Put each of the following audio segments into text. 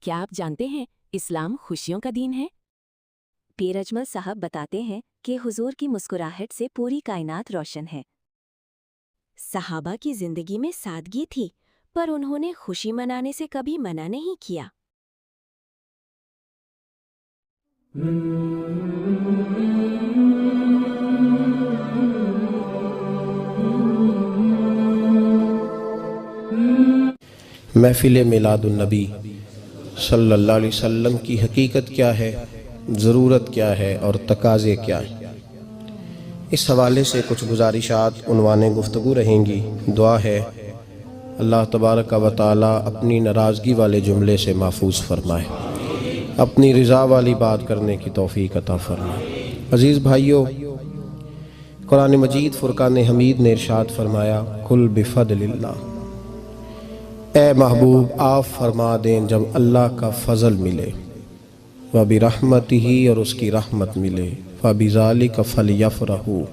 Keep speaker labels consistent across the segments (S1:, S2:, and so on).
S1: کیا آپ جانتے ہیں اسلام خوشیوں کا دین ہے؟
S2: پیر اجمل صاحب بتاتے ہیں کہ حضور کی مسکراہٹ سے پوری کائنات روشن ہے۔ صحابہ کی زندگی میں سادگی تھی، پر انہوں نے خوشی منانے سے کبھی منع نہیں کیا۔
S3: محفل میلاد النبی صلی اللہ علیہ وسلم کی حقیقت کیا ہے، ضرورت کیا ہے اور تقاضے کیا ہیں، اس حوالے سے کچھ گزارشات عنوان گفتگو رہیں گی۔ دعا ہے اللہ تبارک و تعالی اپنی ناراضگی والے جملے سے محفوظ فرمائے، اپنی رضا والی بات کرنے کی توفیق عطا فرمائے۔ عزیز بھائیو، قرآن مجید فرقان حمید نے ارشاد فرمایا قل بفضل اللہ، اے محبوب آپ فرما دیں جب اللہ کا فضل ملے، وَبِرَحْمَتِهِ اور اس کی رحمت ملے، فَبِذَلِكَ فَلْيَفْرَحُوا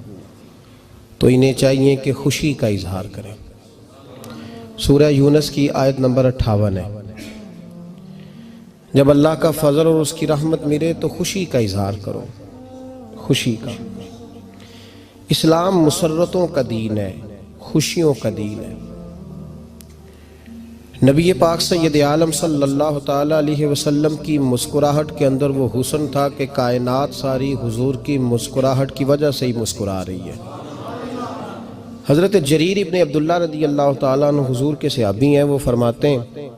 S3: تو انہیں چاہیے کہ خوشی کا اظہار کریں۔ سورہ یونس کی آیت نمبر 58 ہے۔ جب اللہ کا فضل اور اس کی رحمت ملے تو خوشی کا اظہار کرو، خوشی کا۔ اسلام مسرتوں کا دین ہے، خوشیوں کا دین ہے۔ نبی پاک سید عالم صلی اللہ تعالی علیہ وسلم کی مسکراہٹ کے اندر وہ حسن تھا کہ کائنات ساری حضور کی مسکراہٹ کی وجہ سے ہی مسکرا رہی ہے۔ حضرت جریر ابن عبداللہ رضی اللہ تعالیٰ عنہ حضور کے صحابی ہیں، وہ فرماتے ہیں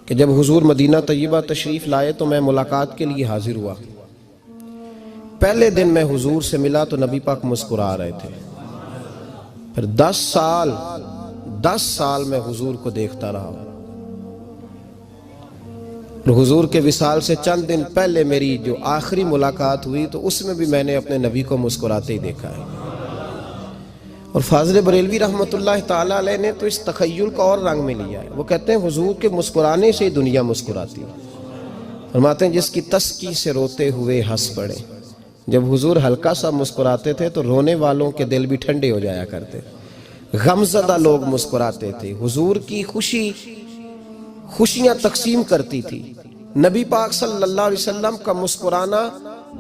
S3: کہ جب حضور مدینہ طیبہ تشریف لائے تو میں ملاقات کے لیے حاضر ہوا۔ پہلے دن میں حضور سے ملا تو نبی پاک مسکرا رہے تھے۔ پھر 10 سال میں حضور کو دیکھتا رہا، اور حضور کے وصال سے چند دن پہلے میری جو آخری ملاقات ہوئی تو اس میں بھی میں نے اپنے نبی کو مسکراتے ہی دیکھا ہے۔ اور فاضل بریلوی رحمۃ اللہ تعالی علیہ نے تو اس تخیل کا اور رنگ میں لیا ہے۔ وہ کہتے ہیں حضور کے مسکرانے سے ہی دنیا مسکراتی ہے۔ فرماتے ہیں جس کی تسکی سے روتے ہوئے ہنس پڑے۔ جب حضور ہلکا سا مسکراتے تھے تو رونے والوں کے دل بھی ٹھنڈے ہو جایا کرتے، غمزدہ لوگ مسکراتے تھے۔ حضور کی خوشیاں تقسیم کرتی تھی۔ نبی پاک صلی اللہ علیہ وسلم کا مسکرانا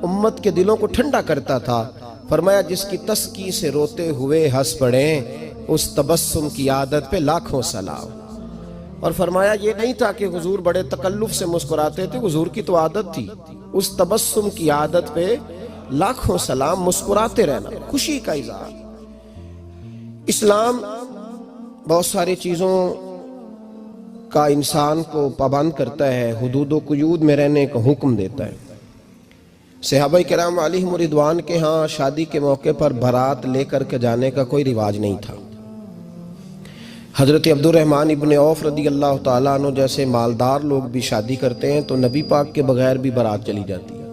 S3: امت کے دلوں کو ٹھنڈا کرتا تھا۔ فرمایا جس کی تسکی سے روتے ہوئے ہنس پڑیں اس تبسم کی عادت پہ لاکھوں سلام۔ اور فرمایا یہ نہیں تھا کہ حضور بڑے تکلف سے مسکراتے تھے، حضور کی تو عادت تھی، اس تبسم کی عادت پہ لاکھوں سلام، مسکراتے رہنا، خوشی کا اظہار۔ اسلام بہت ساری چیزوں کا انسان کو پابند کرتا ہے، حدود و قیود میں رہنے کا حکم دیتا ہے۔ صحابہ کرام علیہم رضوان کے ہاں شادی کے موقع پر بارات لے کر کے جانے کا کوئی رواج نہیں تھا۔ حضرت عبد الرحمن ابن عوف رضی اللہ تعالیٰ عنہ جیسے مالدار لوگ بھی شادی کرتے ہیں تو نبی پاک کے بغیر بھی بارات چلی جاتی ہے۔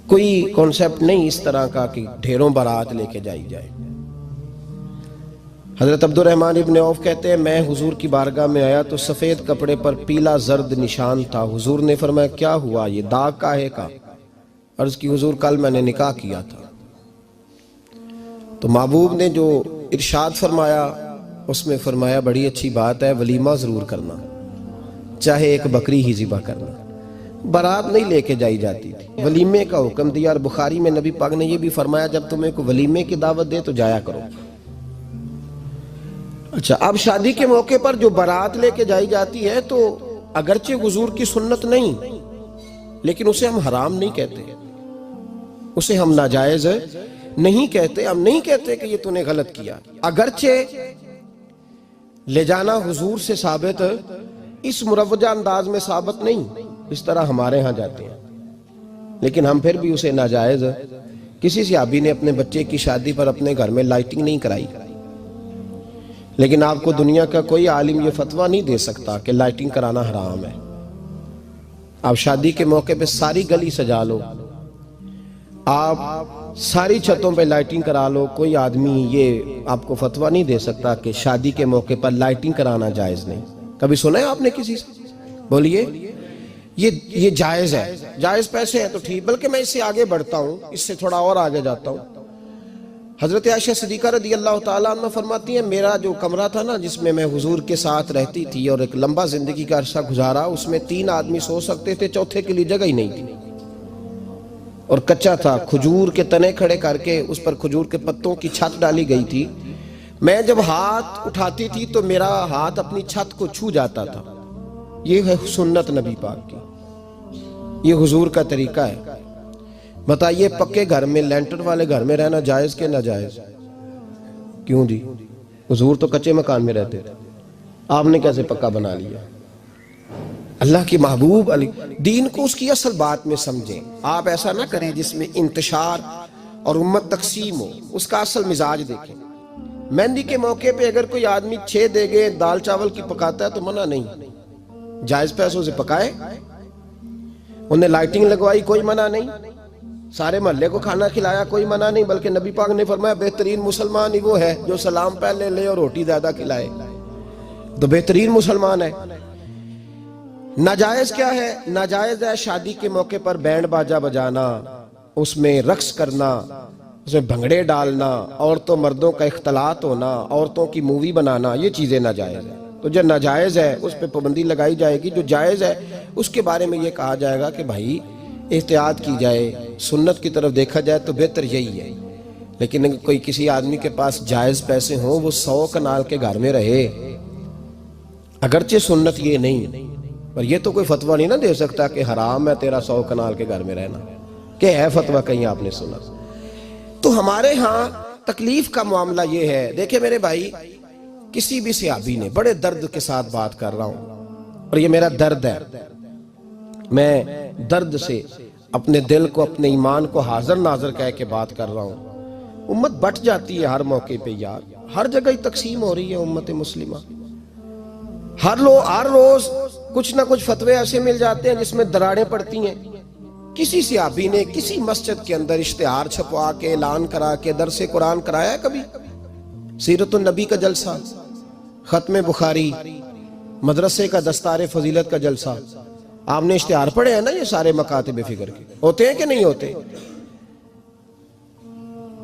S3: کوئی کانسیپٹ نہیں اس طرح کا کہ ڈھیروں بارات لے کے جائی جائے۔ حضرت عبد الرحمن ابن عوف کہتے ہیں میں حضور کی بارگاہ میں آیا تو سفید کپڑے پر پیلا زرد نشان تھا۔ حضور نے فرمایا کیا ہوا، یہ داغ کاہے کا؟ عرض کی حضور کل میں نے نکاح کیا تھا۔ تو محبوب نے جو ارشاد فرمایا اس میں فرمایا بڑی اچھی بات ہے، ولیمہ ضرور کرنا، چاہے ایک بکری ہی ذبح کرنا۔ بارات نہیں لے کے جائی جاتی تھی، ولیمے کا حکم دیا۔ اور بخاری میں نبی پاک نے یہ بھی فرمایا جب تمہیں کوئی ولیمے کی دعوت دے تو جایا کرو۔ اچھا، اب شادی کے موقع پر جو بارات لے کے جائی جاتی ہے تو اگرچہ حضور کی سنت نہیں، لیکن اسے ہم حرام نہیں کہتے، اسے ہم ناجائز نہیں کہتے۔ ہم نہیں کہتے کہ یہ تو نے غلط کیا، اگرچہ لے جانا حضور سے ثابت اس مروجہ انداز میں ثابت نہیں، اس طرح ہمارے ہاں جاتے ہیں، لیکن ہم پھر بھی اسے ناجائز۔ کسی صحابی نے اپنے بچے کی شادی پر اپنے گھر میں لائٹنگ نہیں کرائی، لیکن آپ کو دنیا کا کوئی عالم یہ فتویٰ نہیں دے سکتا کہ لائٹنگ کرانا حرام ہے۔ آپ شادی کے موقع پہ ساری گلی سجا لو، آپ ساری چھتوں پہ لائٹنگ کرا لو، کوئی آدمی یہ آپ کو فتویٰ نہیں دے سکتا کہ شادی کے موقع پر لائٹنگ کرانا جائز نہیں۔ کبھی سنا ہے آپ نے کسی سے؟ بولیے یہ جائز ہے، جائز پیسے ہیں تو ٹھیک، بلکہ میں اس سے آگے بڑھتا ہوں، اس سے تھوڑا اور آگے جاتا ہوں۔ حضرت عائشہ صدیقہ رضی اللہ تعالیٰ عنہ فرماتی ہیں میرا جو کمرہ تھا نا جس میں میں حضور کے ساتھ رہتی تھی اور ایک لمبا زندگی کا عرصہ گزارا، اس میں 3 آدمی سو سکتے تھے، چوتھے کے لیے جگہ ہی نہیں تھی، اور کچا تھا، کھجور کے تنے کھڑے کر کے اس پر کھجور کے پتوں کی چھت ڈالی گئی تھی۔ میں جب ہاتھ اٹھاتی تھی تو میرا ہاتھ اپنی چھت کو چھو جاتا تھا۔ یہ ہے سنت نبی پاک کی، یہ حضور کا طریقہ ہے۔ بتائیے پکے گھر میں، لینٹر والے گھر میں رہنا جائز کہ ناجائز؟ کیوں جی؟ حضور تو کچے مکان میں رہتے تھے، آپ نے کیسے پکا بنا لیا؟ اللہ کی محبوب علی دین کو اس کی اصل بات میں سمجھیں۔ آپ ایسا نہ کریں جس میں انتشار اور امت تقسیم ہو، اس کا اصل مزاج دیکھیں۔ مہندی کے موقع پہ اگر کوئی آدمی 6 دیگیں دال چاول کی پکاتا ہے تو منع نہیں، جائز پیسوں سے پکائے۔ انہیں لائٹنگ لگوائی، کوئی منع نہیں، سارے محلے کو کھانا کھلایا، کوئی منع نہیں، بلکہ نبی پاک نے فرمایا بہترین مسلمان ہی وہ ہے جو سلام پہلے لے اور روٹی زیادہ کھلائے، تو بہترین مسلمان ہے۔ ناجائز کیا ہے؟ ناجائز ہے شادی کے موقع پر بینڈ باجا بجانا، اس میں رقص کرنا، اس میں بھنگڑے ڈالنا، عورتوں مردوں کا اختلاط ہونا، عورتوں کی مووی بنانا، یہ چیزیں ناجائز ہیں۔ تو جو ناجائز ہے اس پہ پابندی لگائی جائے گی، جو جائز ہے اس کے بارے میں یہ کہا جائے گا کہ بھائی احتیاط کی جائے، سنت کی طرف دیکھا جائے تو بہتر یہی ہے۔ لیکن اگر کوئی کسی آدمی کے پاس جائز پیسے ہوں، وہ 100 کنال کے گھر میں رہے، اگرچہ سنت یہ نہیں، پر یہ تو کوئی فتویٰ نہیں نہ دے سکتا کہ حرام ہے تیرا 100 کنال کے گھر میں رہنا، کہ ہے فتویٰ کہیں آپ نے سنا؟ تو ہمارے ہاں تکلیف کا معاملہ یہ ہے۔ دیکھیں میرے بھائی، کسی بھی صحابی نے، بڑے درد کے ساتھ بات کر رہا ہوں اور یہ میرا درد ہے، میں درد سے اپنے دل کو، اپنے ایمان کو حاضر ناظر کہہ کے بات کر رہا ہوں۔ امت بٹ جاتی ہے ہر موقع پہ یار، ہر جگہ ہی تقسیم ہو رہی ہے امت مسلمہ، ہر روز کچھ نہ کچھ فتوے ایسے مل جاتے ہیں جس میں دراڑیں پڑتی ہیں۔ کسی صحابی نے کسی مسجد کے اندر اشتہار چھپوا کے، اعلان کرا کے درس قرآن کرایا ہے کبھی؟ سیرت النبی کا جلسہ، ختم بخاری، مدرسے کا دستار فضیلت کا جلسہ، آپ نے اشتہار پڑھے ہیں نا یہ سارے مکاتب فکر کے، ہوتے ہیں کہ نہیں ہوتے؟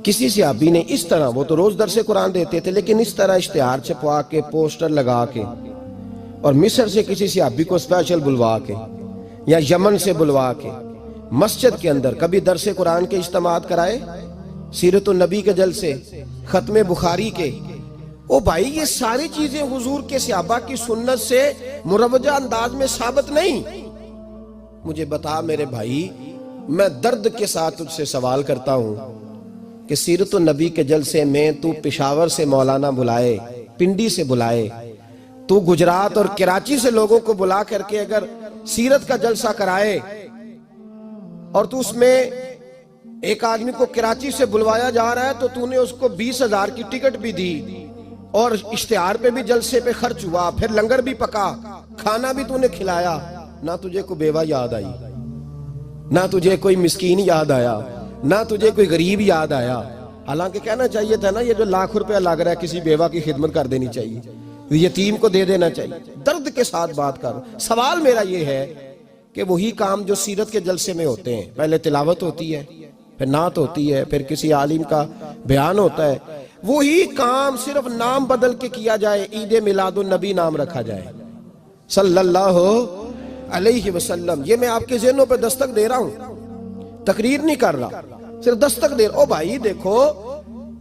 S3: کسی صحابی نے اس طرح، وہ تو روز درس قرآن دیتے تھے، لیکن اس طرح اشتہار چھپوا کے، پوسٹر لگا کے، اور مصر سے کسی صحابی کو اسپیشل بلوا کے یا یمن سے بلوا کے مسجد کے اندر کبھی درس قرآن کے اجتماعات کرائے، سیرت النبی کے جلسے، ختم بخاری کے؟ او بھائی یہ ساری چیزیں حضور کے صحابہ کی سنت سے مروجہ انداز میں ثابت نہیں۔ مجھے بتا میرے بھائی، میں درد کے ساتھ تجھ سے سوال کرتا ہوں کہ سیرت النبی کے جلسے میں تو پشاور سے مولانا بلائے، پنڈی سے بلائے، تو گجرات اور کراچی سے لوگوں کو بلا کر کے اگر سیرت کا جلسہ کرائے، اور تو اس میں ایک آدمی کو کراچی سے بلوایا جا رہا ہے تو تو نے اس کو 20,000 کی ٹکٹ بھی دی، اور اشتہار پہ بھی جلسے پہ خرچ ہوا، پھر لنگر بھی پکا، کھانا بھی تو نے کھلایا، نہ تجھے کوئی بیوہ یاد آئی، نہ تجھے کوئی مسکین یاد آیا، نہ تجھے کوئی غریب یاد آیا؟ حالانکہ کہنا چاہیے تھا نا یہ جو ₹1,00,000 لگ رہا ہے کسی بیوہ کی خدمت کر دینی چاہیے، یتیم کو دے دینا چاہیے۔ درد کے ساتھ بات کر، سوال میرا یہ ہے کہ وہی کام جو سیرت کے جلسے میں ہوتے ہیں، پہلے تلاوت ہوتی ہے، پھر نعت ہوتی ہے، پھر کسی عالم کا بیان ہوتا ہے، وہی کام صرف نام بدل کے کیا جائے، عید میلاد النبی نام رکھا جائے صلی اللہ علیہ وسلم۔ یہ میں آپ کے ذہنوں پہ دستک دے رہا ہوں، تقریر نہیں کر رہا، صرف دستک دے رہا ہوں۔ او بھائی دیکھو،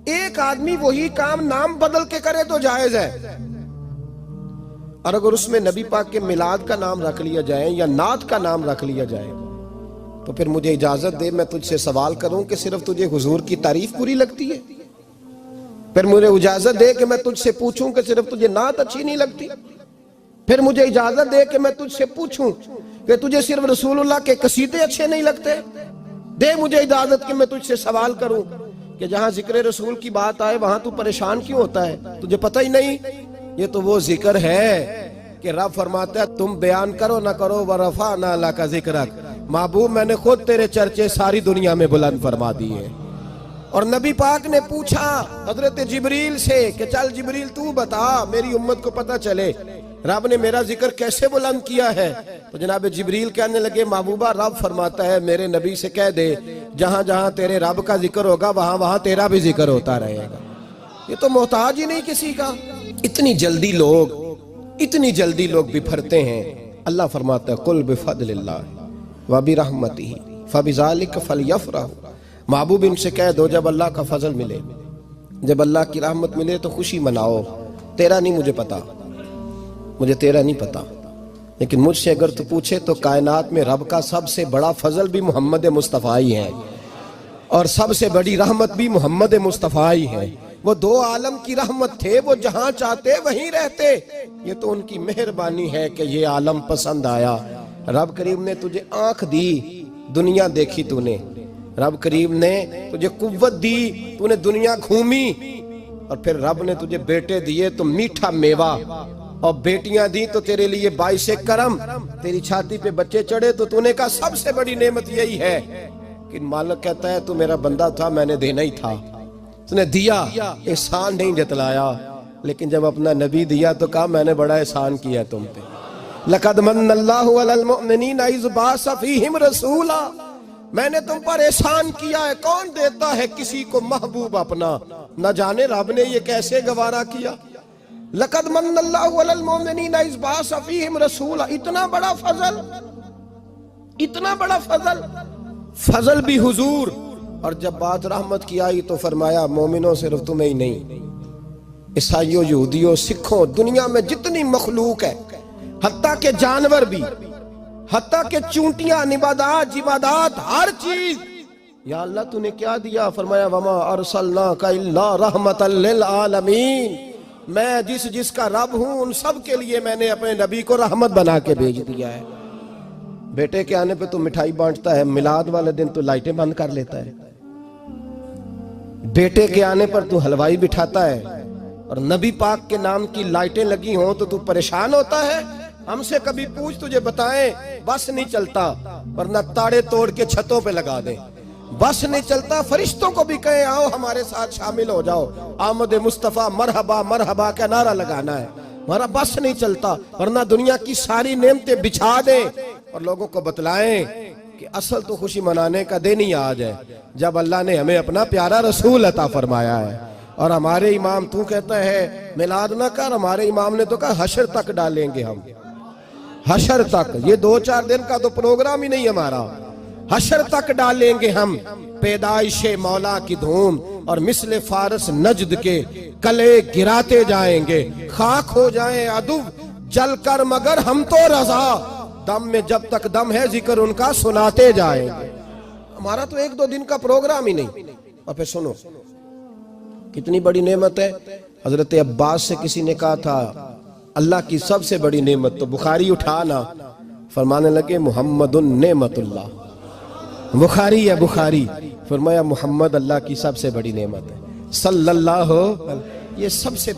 S3: ایک آدمی وہی کام نام بدل کے کرے تو جائز ہے، اور اگر اس میں نبی پاک کے میلاد کا نام رکھ لیا جائے یا نعت کا نام رکھ لیا جائے تو پھر مجھے اجازت دے میں تجھ سے سوال کروں کہ صرف تجھے حضور کی تعریف پوری لگتی ہے؟ پھر مجھے اجازت دے کہ میں تجھ سے پوچھوں کہ صرف تجھے نعت اچھی نہیں لگتی؟ پھر مجھے اجازت دے کہ میں تجھ سے پوچھوں کہ تجھے صرف رسول اللہ کے قصیدے اچھے نہیں لگتے؟ دے مجھے اجازت کہ میں تجھ سے سوال کروں کہ جہاں ذکر رسول کی بات آئے وہاں تو پریشان کیوں ہوتا ہے؟ تجھے پتہ ہی نہیں یہ تو وہ ذکر ہے کہ رب فرماتا ہے تم بیان کرو نہ کرو وَرَفَعْنَا لَكَ ذِكْرَكَ، محبوب میں نے خود تیرے چرچے ساری دنیا میں بلند فرما دیے۔ اور نبی پاک نے پوچھا حضرت جبریل سے کہ چل جبریل تو بتا میری امت کو پتہ چلے رب نے میرا ذکر کیسے بلند کیا ہے. تو جناب جبریل کہنے لگے محبوبہ رب فرماتا ہے میرے نبی سے کہہ دے جہاں جہاں تیرے رب کا ذکر ہوگا وہاں وہاں تیرا بھی ذکر ہوتا رہے گا. یہ تو محتاج ہی نہیں کسی کا. اتنی جلدی لوگ بپھرتے ہیں. اللہ فرماتا ہے قل بفضل اللہ وبرحمتہ فبذلک فلیفرحوا. محبوب ان سے کہہ دو جب اللہ کا فضل ملے جب اللہ کی رحمت ملے تو خوشی مناؤ. تیرا نہیں مجھے پتا مجھے تیرا نہیں پتا لیکن مجھ سے اگر تو پوچھے تو کائنات میں رب کا سب سے بڑا فضل بھی محمد مصطفیٰ ہی ہے اور سب سے بڑی رحمت بھی محمد مصطفیٰ ہی ہے. وہ دو عالم کی رحمت تھے وہ جہاں چاہتے وہیں رہتے. یہ تو ان کی مہربانی ہے کہ یہ عالم پسند آیا. رب کریم نے تجھے آنکھ دی دنیا دیکھی تو نے. رب کریم نے تجھے قوت دی تو نے دنیا گھومی. اور پھر رب نے تجھے بیٹے دیے تو میٹھا میوہ اور بیٹیاں دی تو تیرے لیے باعث کرم. تیری چھاتی پہ بچے چڑھے تو نے کہا سب سے بڑی نعمت یہی ہے کہ مالک کہتا ہے تو میرا بندہ تھا میں نے دینا ہی تھا. تو نے دیا احسان نہیں جتلایا لیکن جب اپنا نبی دیا تو کہا میں نے بڑا احسان کیا تم پہ. لقد من اللہ علی المؤمنین اذ بعث فیہم رسولا. میں نے تم پر احسان کیا ہے. کون دیتا ہے کسی کو محبوب اپنا؟ نہ جانے رب نے یہ کیسے گوارا کیا. لقد من اللہ علی المؤمنین اذ بعث فیہم رسولا. اتنا بڑا فضل فضل بھی حضور. اور جب بات رحمت کی آئی تو فرمایا مومنوں صرف تمہیں ہی نہیں عیسائیوں یہودیوں سکھوں دنیا میں جتنی مخلوق ہے حتیٰ کہ جانور بھی حتیٰ کہ چونٹیاں نباتات جمادات ہر چیز. یا اللہ تو نے کیا دیا؟ فرمایا وما ارسلناک الا رحمتا للعالمین. میں جس کا رب ہوں ان سب کے لیے میں نے اپنے نبی کو رحمت بنا کے بھیج دیا ہے. بیٹے کے آنے پہ تو مٹھائی بانٹتا ہے میلاد والے دن تو لائٹیں بند کر لیتا ہے. بیٹے کے آنے پر تو حلوائی بٹھاتا ہے اور نبی پاک کے نام کی لائٹیں لگی ہوں تو پریشان ہوتا ہے. ہم سے کبھی پوچھ تجھے بتائیں بس نہیں چلتا ورنہ تاڑے توڑ کے چھتوں پہ لگا دیں. بس نہیں چلتا فرشتوں کو بھی کہیں آؤ ہمارے ساتھ شامل ہو جاؤ آمد مصطفیٰ مرحبا مرحبا کا نعرہ لگانا ہے. ہمارا بس نہیں چلتا ورنہ دنیا کی ساری نعمتیں بچھا دیں اور لوگوں کو بتلائیں کہ اصل تو خوشی منانے کا دن ہی آج ہے جب اللہ نے ہمیں اپنا پیارا رسول عطا فرمایا ہے. اور ہمارے امام تو کہتا ہے میلاد نہ کر. ہمارے امام نے تو کہا حشر تک ڈالیں گے ہم. حشر تک یہ 2-4 دن کا تو پروگرام ہی نہیں ہمارا. حشر تک ڈالیں گے ہم پیدائش مولا کی دھوم اور مثل فارس نجد کے کلے گراتے جائیں گے. خاک ہو جائیں عدو جل کر مگر ہم تو رضا. دم میں جب تک دم ہے ذکر ان کا سناتے جائیں گے. ہمارا تو 1-2 دن کا پروگرام ہی نہیں. اور پھر سنو کتنی بڑی نعمت ہے. حضرت عباس سے کسی نے کہا تھا اللہ کی سب سے بڑی نعمت تو بخاری اٹھانا. فرمانے لگے محمد نعمت اللہ. بخاری ہے بخاری. فرمایا محمد اللہ کی سب سے بڑی نعمت ہے صلی اللہ یہ سب سے